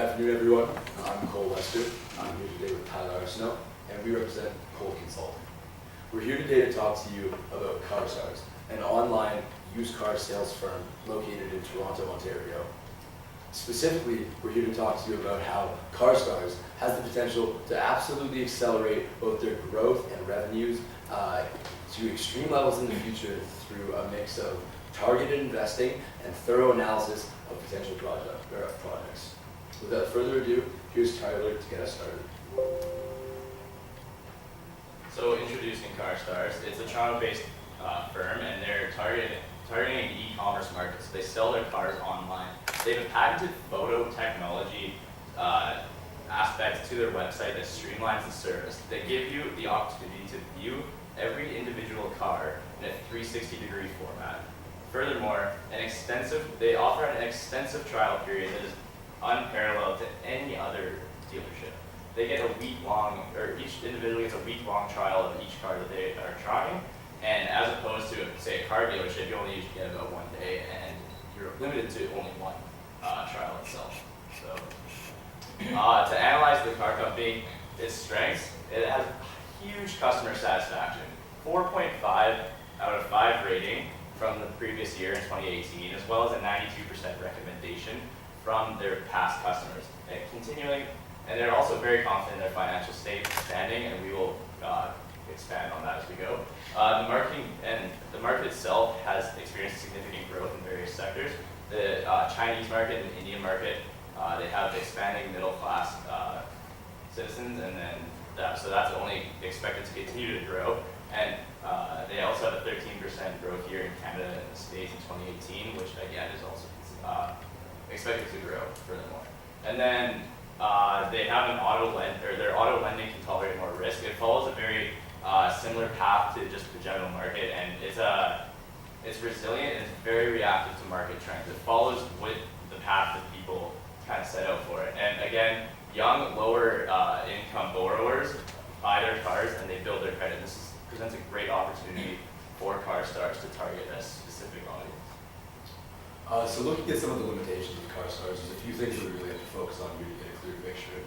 afternoon, everyone. I'm Cole Lester. I'm here today with Tyler Arsenault, and we represent Cole Consulting. We're here today to talk to you about CarStars, an online used car sales firm located in Toronto, Ontario. Specifically, we're here to talk to you about how CarStars has the potential to absolutely accelerate both their growth and revenues to extreme levels in the future through a mix of targeted investing and thorough analysis of potential projects. Without further ado, here's Tyler to get us started. So introducing CarStars, it's a Toronto-based firm, and they're targeting the e-commerce market. So they sell their cars online. They have a patented photo technology aspect to their website that streamlines the service. They give you the opportunity to view every individual car in a 360-degree format. Furthermore, they offer an extensive trial period that is unparalleled to any other dealership. They get each individual gets a week-long trial of each car that they are trying, and as opposed to, say, a car dealership, you only usually get about 1 day, and you're limited to only one trial itself. So, to analyze the car company, its strengths, it has huge customer satisfaction, 4.5 out of 5 rating from the previous year in 2018, as well as a 92% recommendation from their past customers. And they're also very confident in their financial standing, and we will expand on that as we go. The market itself has experienced significant growth in various sectors. The Chinese market and the Indian market, they have expanding middle class citizens, and then so that's only expected to continue to grow. And they also had a 13% growth year in Canada and the States in 2018, which again is also expected to grow furthermore. And then they have their auto lending can tolerate more risk. It follows a very similar path to just the general market, and it's resilient and it's very reactive to market trends. It follows with the path that people kind of set out for it. And again, young, lower income borrowers buy their cars and they build their credit. This presents a great opportunity for CarStars to target a specific audience. So looking at some of the limitations of CarStars, there's a few things that we really have to focus on here to get a clear picture.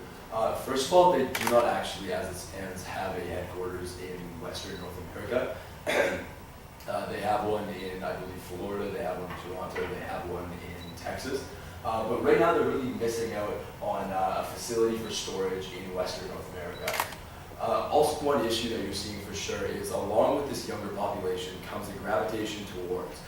First of all, they do not actually, as it stands, have a headquarters in Western North America. They have one in, I believe, Florida, they have one in Toronto, they have one in Texas. But right now they're really missing out on a facility for storage in Western North America. Also, one issue that you're seeing for sure is, along with this younger population comes a gravitation towards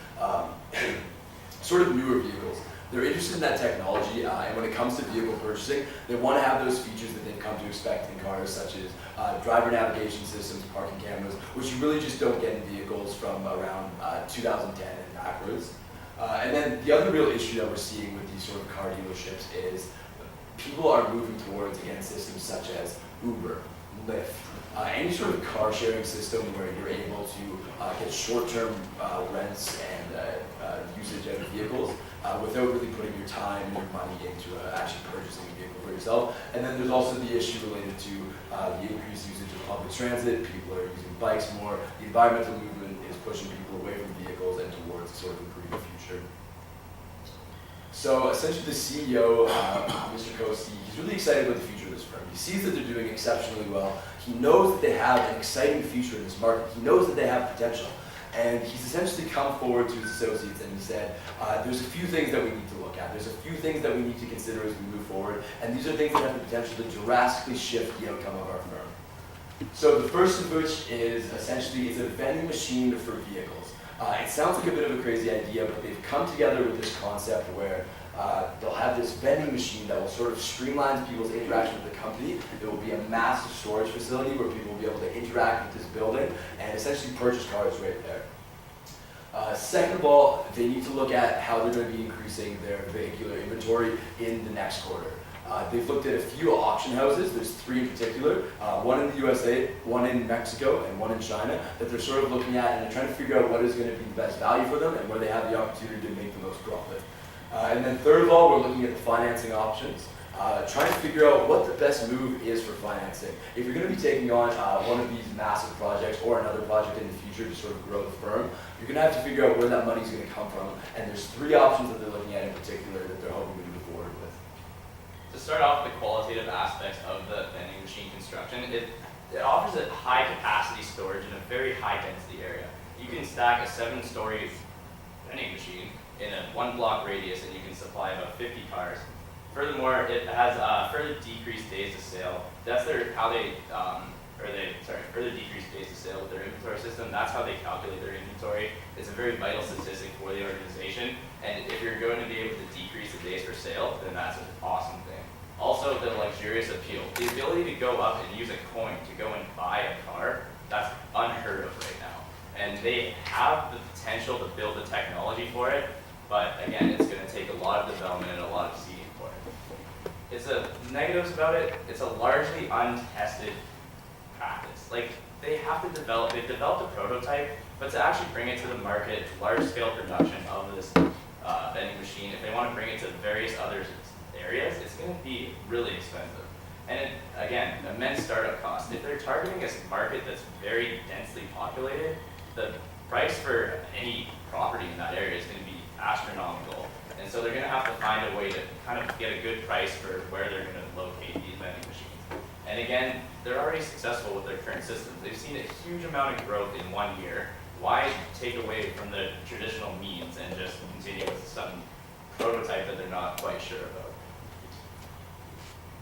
sort of newer vehicles. They're interested in that technology, and when it comes to vehicle purchasing, they want to have those features that they've come to expect in cars, such as driver navigation systems, parking cameras, which you really just don't get in vehicles from around 2010 and backwards. And then the other real issue that we're seeing with these sort of car dealerships is people are moving towards, again, systems such as Uber, Lyft, any sort of car sharing system where you're able to get short-term rents and usage of vehicles without really putting your time and your money into actually purchasing a vehicle for yourself. And then there's also the issue related to the increased usage of public transit. People are using bikes more. The environmental movement is pushing people away from vehicles and towards a sort of improved future. So essentially the CEO, Mr. Koski, he's really excited about the future of this firm. He sees that they're doing exceptionally well. He knows that they have an exciting future in this market. He knows that they have potential. And he's essentially come forward to his associates and he said, there's a few things that we need to look at. There's a few things that we need to consider as we move forward. And these are things that have the potential to drastically shift the outcome of our firm. So the first of which is essentially it's a vending machine for vehicles. It sounds like a bit of a crazy idea, but they've come together with this concept where they'll have this vending machine that will sort of streamline people's interaction with the company. There will be a massive storage facility where people will be able to interact with this building and essentially purchase cars right there. Second of all, they need to look at how they're going to be increasing their vehicular inventory in the next quarter. They've looked at a few auction houses. There's 3 in particular, one in the USA, one in Mexico, and one in China, that they're sort of looking at, and they're trying to figure out what is going to be the best value for them and where they have the opportunity to make the most profit. And then third of all, we're looking at the financing options, trying to figure out what the best move is for financing. If you're going to be taking on one of these massive projects or another project in the future to sort of grow the firm, you're going to have to figure out where that money is going to come from. And there's 3 options that they're looking at in particular that they're hoping to move forward with. To start off with the qualitative aspects of the vending machine construction, it offers a high capacity storage in a very high density area. You can stack a 7-story vending machine in a 1-block radius and you can supply about 50 cars. Furthermore, it has further decreased days to sale. That's further decreased days to sale with their inventory system. That's how they calculate their inventory. It's a very vital statistic for the organization. And if you're going to be able to decrease the days for sale, then that's an awesome thing. Also, the luxurious appeal. The ability to go up and use a coin to go and buy a car, that's unheard of right now. And they have the potential to build the technology for it, but again, it's going to take a lot of development and a lot of seeding for it. It's the negatives about it, it's a largely untested practice. Like, they've developed a prototype, but to actually bring it to the market, large-scale production of this vending machine, if they want to bring it to various other areas, it's going to be really expensive. And again, immense startup cost. If they're targeting a market that's very densely populated, the price for any property in that area is going to be astronomical. And so they're going to have to find a way to kind of get a good price for where they're going to locate these vending machines. And again, they're already successful with their current systems. They've seen a huge amount of growth in 1 year. Why take away from the traditional means and just continue with some prototype that they're not quite sure about?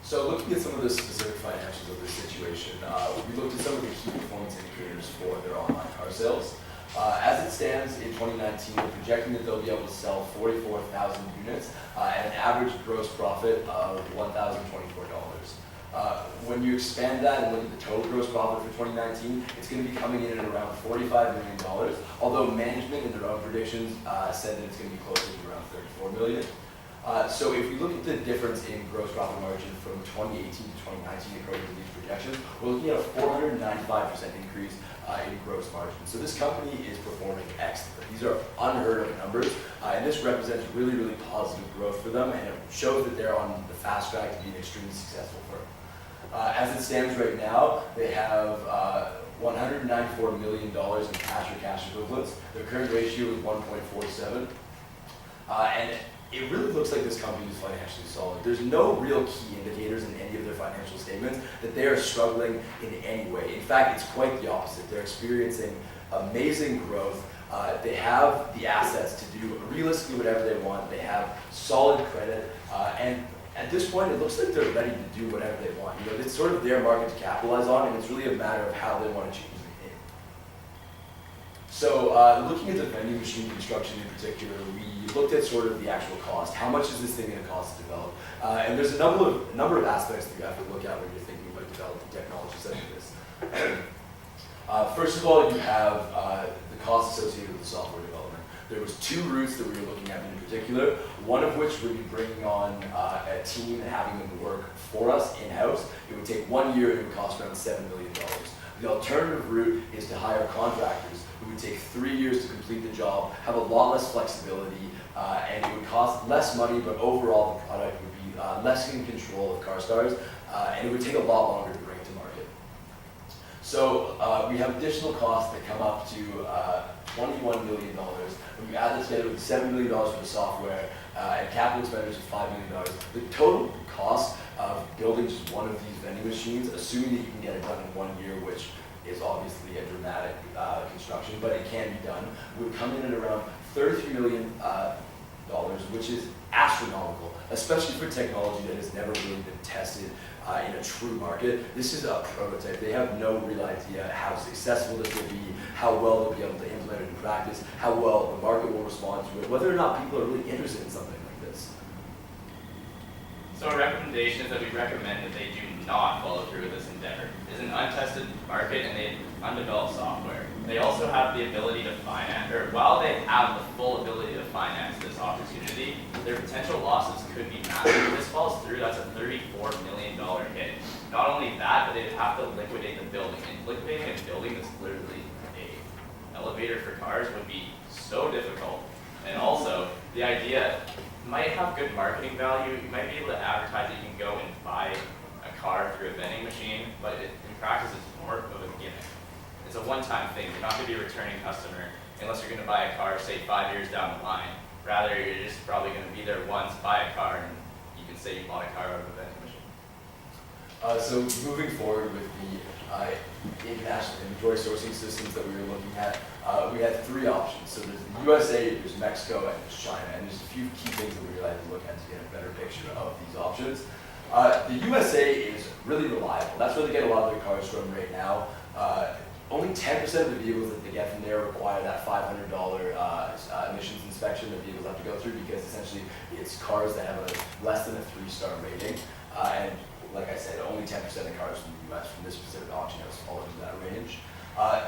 So looking at some of the specific financials of this situation, we looked at some of the key performance indicators for their online car sales. As it stands in 2019, we're projecting that they'll be able to sell 44,000 units at an average gross profit of $1,024. When you expand that and look at the total gross profit for 2019, it's going to be coming in at around $45 million, although management in their own predictions said that it's going to be closer to around $34 million. So if we look at the difference in gross profit margin from 2018 to 2019 according to these projections, we're looking at a 495% increase in gross margin. So this company is performing excellent. These are unheard of numbers, and this represents really, really positive growth for them, and it shows that they're on the fast track to be an extremely successful firm. As it stands right now, they have $194 million in cash or cash equivalents. Their current ratio is 1.47, and it really looks like this company is financially solid. There's no real key indicators in any of their financial statements that they are struggling in any way. In fact, it's quite the opposite. They're experiencing amazing growth. They have the assets to do realistically whatever they want. They have solid credit, and at this point, it looks like they're ready to do whatever they want. You know, it's sort of their market to capitalize on, and it's really a matter of how they want to change the game. So, looking at the vending machine construction in particular, we looked at sort of the actual cost. How much is this thing going to cost to develop? And there's a number of aspects that you have to look at when you're thinking about developing technology such as this. First of all, you have the cost associated with the software development. There was 2 routes that we were looking at in particular, one of which would be bringing on a team and having them work for us in-house. It would take 1 year and it would cost around $7 million. The alternative route is to hire contractors who would take 3 years to complete the job, have a lot less flexibility, and it would cost less money, but overall the product would be less in control of CarStars, and it would take a lot longer to bring it to market. So we have additional costs that come up to $21 million. When you add this together with $7 million for the software and capital expenditures of $5 million, the total cost of building just one of these vending machines, assuming that you can get it done in 1 year, which is obviously a dramatic construction, but it can be done, would come in at around $33 million, which is astronomical, especially for technology that has never really been tested in a true market. This is a prototype. They have no real idea how successful this will be, how well they'll be able to implement it in practice, how well the market will respond to it, whether or not people are really interested in something like this. So our recommendation is that we recommend that they do not follow through with this endeavor. It's an untested market and they have undeveloped software. They also have the ability to finance, or while they have the full ability to finance this opportunity, their potential losses could be massive. If this falls through, that's a $34 million hit. Not only that, but they'd have to liquidate the building. And liquidating a building that's literally an elevator for cars would be so difficult. And also, the idea might have good marketing value. You might be able to advertise that you can go and buy a car through a vending machine, but in practice, it's more of a gimmick. It's a one-time thing. You're not going to be a returning customer unless you're going to buy a car, say, 5 years down the line. Rather, you're just probably going to be there once, buy a car, and you can say you bought a car out of a vending machine. So moving forward with the international inventory sourcing systems that we were looking at, we had three options. So there's the USA, there's Mexico, and there's China. And there's a few key things that we really had to look at to get a better picture of these options. The USA is really reliable. That's where they get a lot of their cars from right now. Only 10% of the vehicles that they get from there require that $500 emissions inspection that vehicles have to go through, because essentially it's cars that have a less than a 3-star rating. And like I said, only 10% of cars from the US from this specific auction house fall into that range.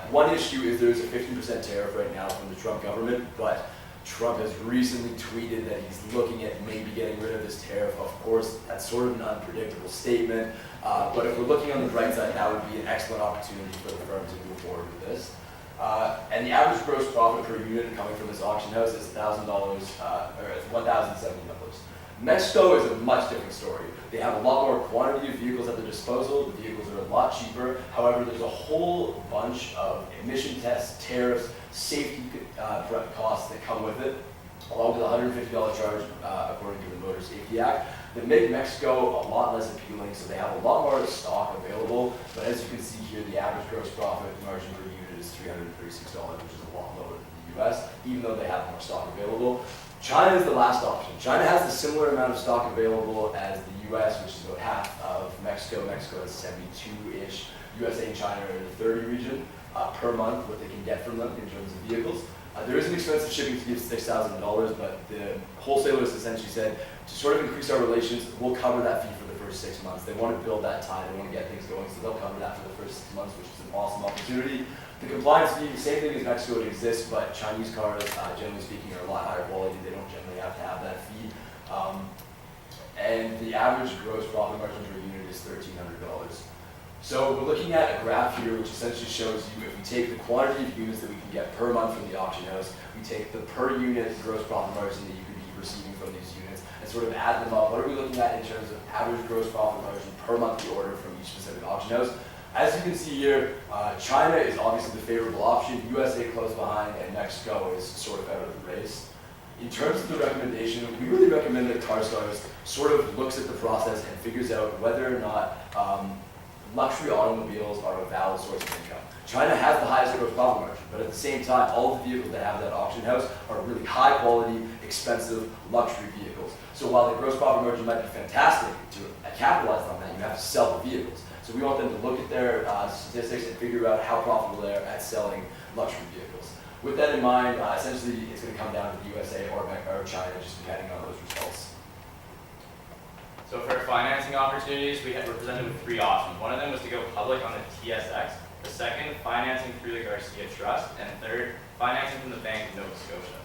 One issue is there's a 15% tariff right now from the Trump government, but Trump has recently tweeted that he's looking at maybe getting rid of this tariff. Of course, that's sort of an unpredictable statement, but if we're looking on the bright side, that would be an excellent opportunity for the firm to move forward with this. And the average gross profit per unit coming from this auction house is $1,000, or $1,070. Mexico is a much different story. They have a lot more quantity of vehicles at their disposal. The vehicles are a lot cheaper. However, there's a whole bunch of emission tests, tariffs, safety costs that come with it, along with a $150 charge according to the Motor Safety Act, that make Mexico a lot less appealing. So they have a lot more stock available. But as you can see here, the average gross profit margin per unit is $336, which is a lot lower than the US, even though they have more stock available. China is the last option. China has a similar amount of stock available as the US, which is about half of Mexico. Mexico is 72-ish. USA and China are in the 30 region per month, what they can get from them in terms of vehicles. There is an expensive shipping fee of $6,000, but the wholesalers essentially said, to sort of increase our relations, we'll cover that fee for the first 6 months. They want to build that tie, they want to get things going, so they'll cover that for the first 6 months, which is an awesome opportunity. The compliance fee, same thing as Mexico, it exists, but Chinese cars, generally speaking, are a lot higher quality. They don't generally have to have that fee. And the average gross profit margin per unit is $1,300. So we're looking at a graph here which essentially shows you, if we take the quantity of units that we can get per month from the auction house, we take the per unit gross profit margin that you could be receiving from these units, and sort of add them up. What are we looking at in terms of average gross profit margin per monthly order from each specific auction house? As you can see here, China is obviously the favorable option, USA close behind, and Mexico is sort of out of the race. In terms of the recommendation, we really recommend that CarStars sort of looks at the process and figures out whether or not luxury automobiles are a valid source of income. China has the highest gross profit margin, but at the same time, all the vehicles that have that auction house are really high quality, expensive luxury vehicles. So while the gross profit margin might be fantastic to capitalize on that, you have to sell the vehicles. So we want them to look at their statistics and figure out how profitable they are at selling luxury vehicles. With that in mind, essentially it's going to come down to the USA or China, just depending on those results. So for financing opportunities, we were presented with 3 options. One of them was to go public on the TSX. The second, financing through the Garcia Trust. And third, financing from the Bank of Nova Scotia.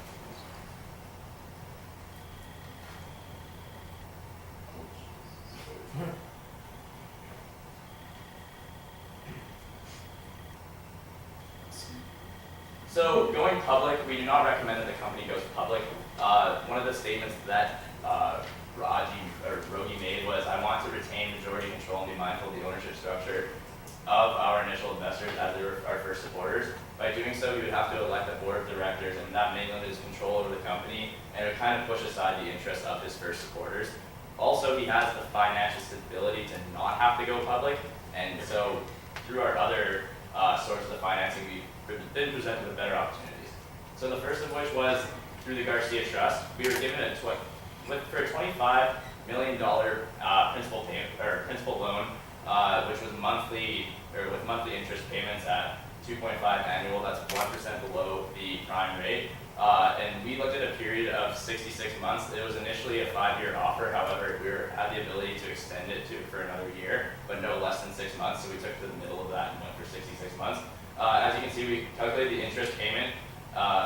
So going public, we do not recommend that the company goes public. One of the statements that Rogi made was, I want to retain majority control and be mindful of the ownership structure of our initial investors as they were our first supporters. By doing so, we would have to elect a board of directors, and that may limit his control over the company, and it would kind of push aside the interests of his first supporters. Also, he has the financial stability to not have to go public, and so through our other sources of financing, we've been presented with better opportunities. So the first of which was through the Garcia Trust. We were given for a $25 million principal loan, which was monthly, or with monthly interest payments at 2.5 annual. That's 1% below the prime rate. And we looked at a period of 66 months. It was initially a 5-year offer. However, we had the ability to extend it for another year, but no less than 6 months. So we took the middle of that and went for 66 months. As you can see, we calculated the interest payment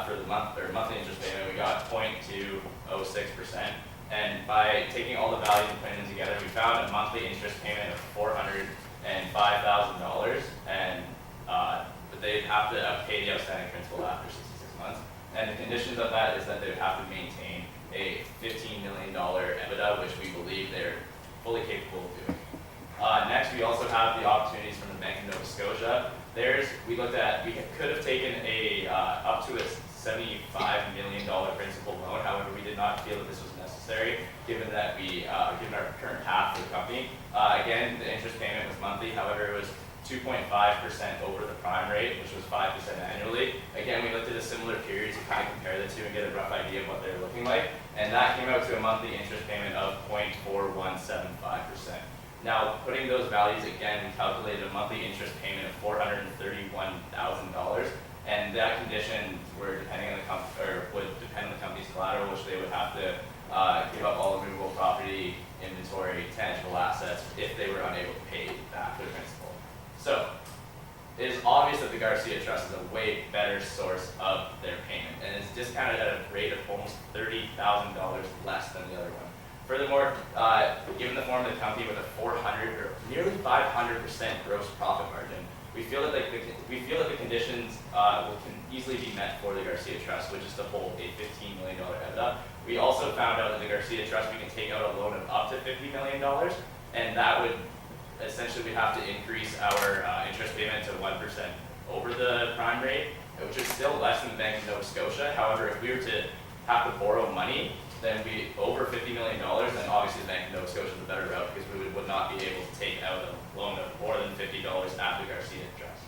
for the monthly interest payment. We got 0.06%. And by taking all the values and putting them together, we found a monthly interest payment of $405,000, and but they'd have to pay the outstanding principal after 66 months. And the conditions of that is that they would have to maintain a $15 million EBITDA, which we believe they're fully capable of doing. Next, we also have the opportunities from the Bank of Nova Scotia. We could have taken up to a $75 million principal loan. However, we did not feel that this was necessary, given that given our current path for the company. Again, the interest payment was monthly. However, it was 2.5% over the prime rate, which was 5% annually. Again, we looked at a similar period to kind of compare the two and get a rough idea of what they're looking like. And that came out to a monthly interest payment of 0.4175%. Now, putting those values again, we calculated a monthly interest payment of $431,000. And that condition would depend on the company's collateral, which they would have to give up all movable property, inventory, tangible assets if they were unable to pay back their principal. So, it is obvious that the Garcia Trust is a way better source of their payment, and it's discounted at a rate of almost $30,000 less than the other one. Furthermore, given the form of the company with a 400 or nearly 500% gross profit margin, we feel that the conditions can easily be met for the Garcia Trust, which is to hold a $15 million EBITDA. We also found out that the Garcia Trust, we can take out a loan of up to $50 million, and that would essentially we have to increase our interest payment to 1% over the prime rate, which is still less than the Bank of Nova Scotia. However, if we were to have to borrow money, then we over $50 million, then obviously the Bank of Nova Scotia is a better route because we would not be able to take out a loan of more than $50 at the Garcia Trust.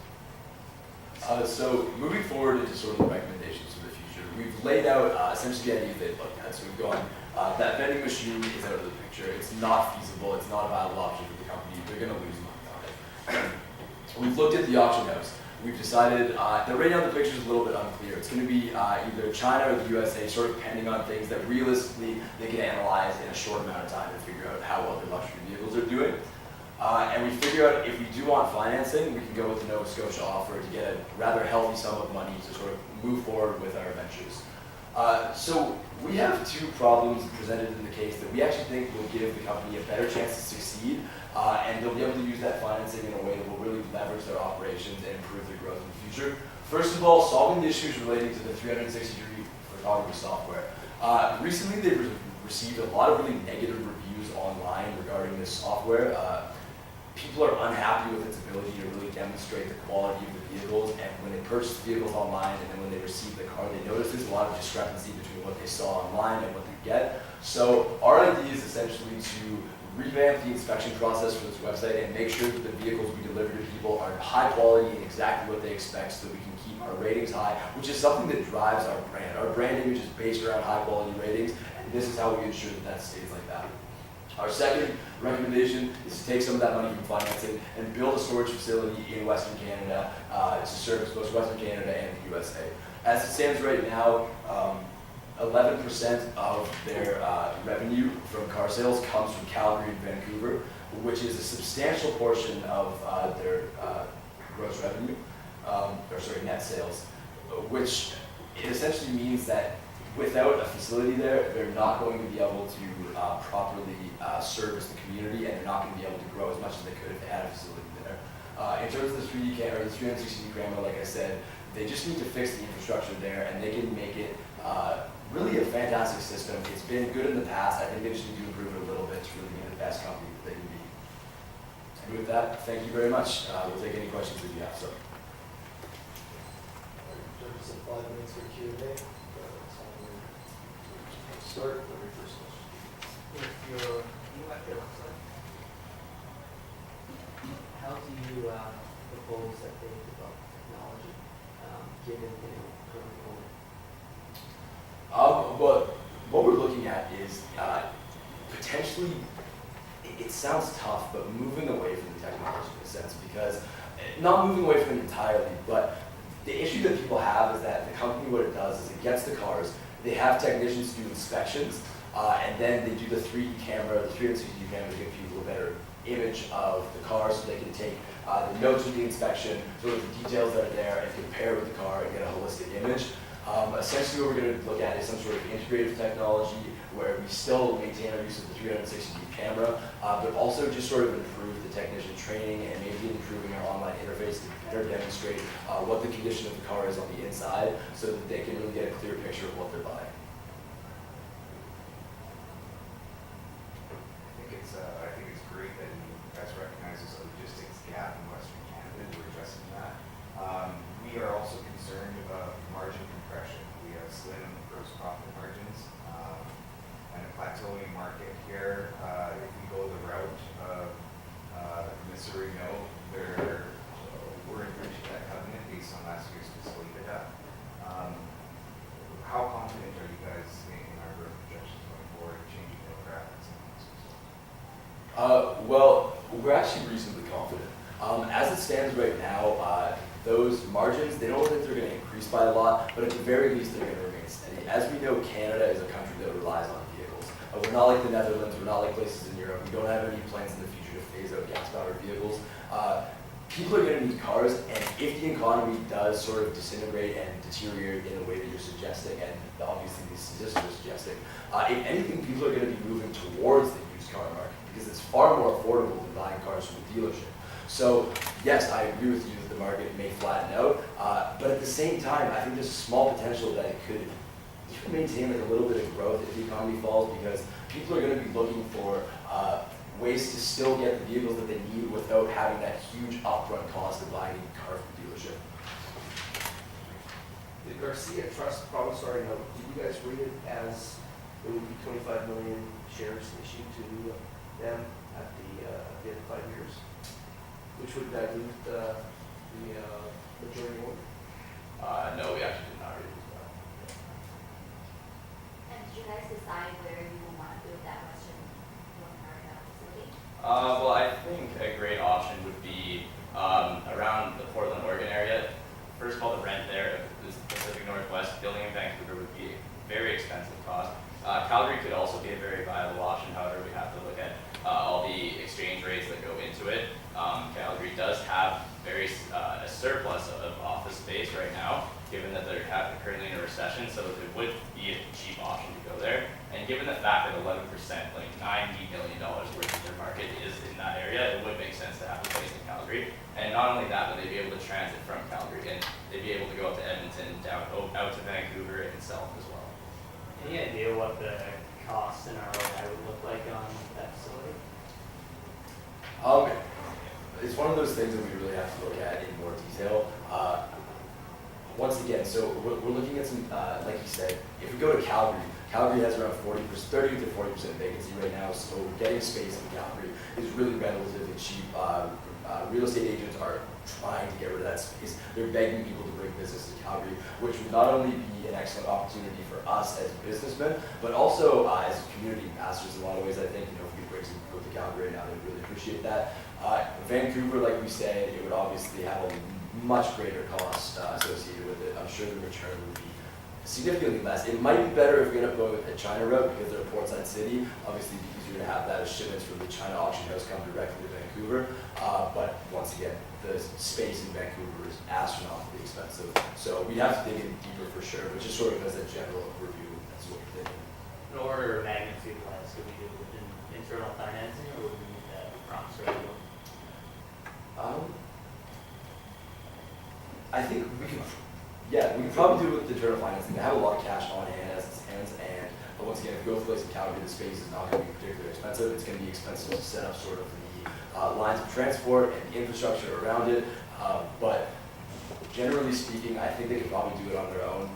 So moving forward into sort of the recommendations for the future, we've laid out essentially the idea they'd look at. So we've gone, that vending machine is out of the picture. It's not feasible. It's not a viable option for the company. They're going to lose money on it. We've looked at the auction house. We've decided that right now the picture is a little bit unclear. It's going to be either China or the USA, sort of depending on things that realistically they can analyze in a short amount of time and figure out how well their luxury vehicles are doing. And we figure out if we do want financing, we can go with the Nova Scotia offer to get a rather healthy sum of money to sort of move forward with our ventures. So we have two problems presented in the case that we actually think will give the company a better chance to succeed, and they'll be able to use that financing in a way that will really leverage their operations and improve their growth in the future. First of all, solving the issues relating to the 360-degree photography software. Recently, they've received a lot of really negative reviews online regarding this software. People are unhappy with its ability to really demonstrate the quality of the vehicles, and when they purchase vehicles online and then when they receive the car, they notice there's a lot of discrepancy between what they saw online and what they get. So our idea is essentially to revamp the inspection process for this website and make sure that the vehicles we deliver to people are high quality and exactly what they expect so that we can keep our ratings high, which is something that drives our brand. Our brand image is based around high quality ratings, and this is how we ensure that that stays like that. Our second recommendation is to take some of that money from financing and build a storage facility in Western Canada to service both Western Canada and the USA. As it stands right now, 11% of their revenue from car sales comes from Calgary and Vancouver, which is a substantial portion of their gross revenue, net sales, which it essentially means that without a facility there, they're not going to be able to properly service the community, and they're not going to be able to grow as much as they could if they had a facility there. In terms of the 3D camera, the 360 camera, like I said, they just need to fix the infrastructure there, and they can make it really a fantastic system. It's been good in the past. I think they just need to improve it a little bit to really be the best company that they can be. And with that, thank you very much. We'll take any questions if you have some. Just 5 minutes for Q&A. Start with your first question. How do you propose that they develop technology given current moment? What we're looking at is potentially, it sounds tough, but moving away from the technology in a sense, because not moving away from it entirely, but the issue that people have is that the company, what it does is it gets the cars, they have technicians do inspections, and then they do the 3D camera, the 360 camera to give people a better image of the car so they can take the notes of the inspection, sort of the details that are there, and compare with the car and get a holistic image. Essentially what we're going to look at is some sort of integrative technology where we still maintain our use of the 360 camera, but also just sort of improve the technician training and maybe improving our online interface to better demonstrate what the condition of the car is on the inside so that they can really get a clear picture of what they're buying. I think it's great that you guys recognize this logistics gap in Western Canada and we're addressing that. We are also concerned about margin compression. We market here, if we go the route of the promissory note, we're in breach of that covenant based on last year's fiscal EBITDA. How confident are you guys in our growth projections going forward, changing demographics and things? Well, we're actually reasonably confident. As it stands right now, those margins, they don't look like they're going to increase by a lot, but at the very least, they're going to remain steady. As we know, Canada is a country that relies on vehicles. We're not like the Netherlands, we're not like places in Europe. We don't have any plans in the future to phase out gas-powered vehicles. People are going to need cars, and if the economy does sort of disintegrate and deteriorate in the way that you're suggesting, and obviously these statistics are suggesting, if anything, people are going to be moving towards the used car market because it's far more affordable than buying cars from a dealership. So yes, I agree with you that the market may flatten out, but at the same time, I think there's small potential that it could even maintain like a little bit of growth if the economy falls, because people are going to be looking for ways to still get the vehicles that they need without having that huge upfront cost of buying a car from a dealership. The Garcia Trust promissory note, do you guys read it as it would be 25 million shares issued to them at the end of 5 years, which would dilute the majority vote? No, we actually did not read it. And did you guys decide where you want to build that Western North America facility? Well, I think a great option would be around the Portland, Oregon area. First of all, the rent there, the Pacific Northwest, building in Vancouver would be a very expensive cost. Calgary could also be a very viable option, however, we have to look at all the exchange rates that go into it. Calgary does have a surplus of office space right now, given that they're currently in a recession, so it would be a cheap option to go there. And given the fact that 11%, like $90 million worth of their market is in that area, it would make sense to have a place in Calgary. And not only that, but they'd be able to transit from Calgary, and they'd be able to go up to Edmonton, down out to Vancouver itself as well. Any idea what the cost in ROI would look like on that facility? It's one of those things that we really have to look at in more detail. Once again, so we're looking at some, like you said, if we go to Calgary, Calgary has around 30 to 40% vacancy right now, so getting space in Calgary is really relatively cheap. Real estate agents are trying to get rid of that space. They're begging people to bring business to Calgary, which would not only be an excellent opportunity for us as businessmen, but also as community ambassadors in a lot of ways. I think, if we could bring some people to Calgary now, they'd really appreciate that. Vancouver, like we said, it would obviously have a much greater cost associated with it. I'm sure the return would be significantly less. It might be better if we end up going with a China route because they're a portside city. Obviously, it'd be easier to have that as shipments from the China auction house come directly to Vancouver. But once again, the space in Vancouver is astronomically expensive. So we'd have to dig in deeper for sure, but just sort of as a general review, that's what we're thinking. In order of magnitude wise, could we do it with internal financing or would we need that promissory note? I think we can probably do it with the internal financing. They have a lot of cash on hand as it stands, but once again, if you go to a place in Calgary, the space is not going to be particularly expensive. It's going to be expensive to set up sort of the lines of transport and the infrastructure around it. But generally speaking, I think they could probably do it on their own.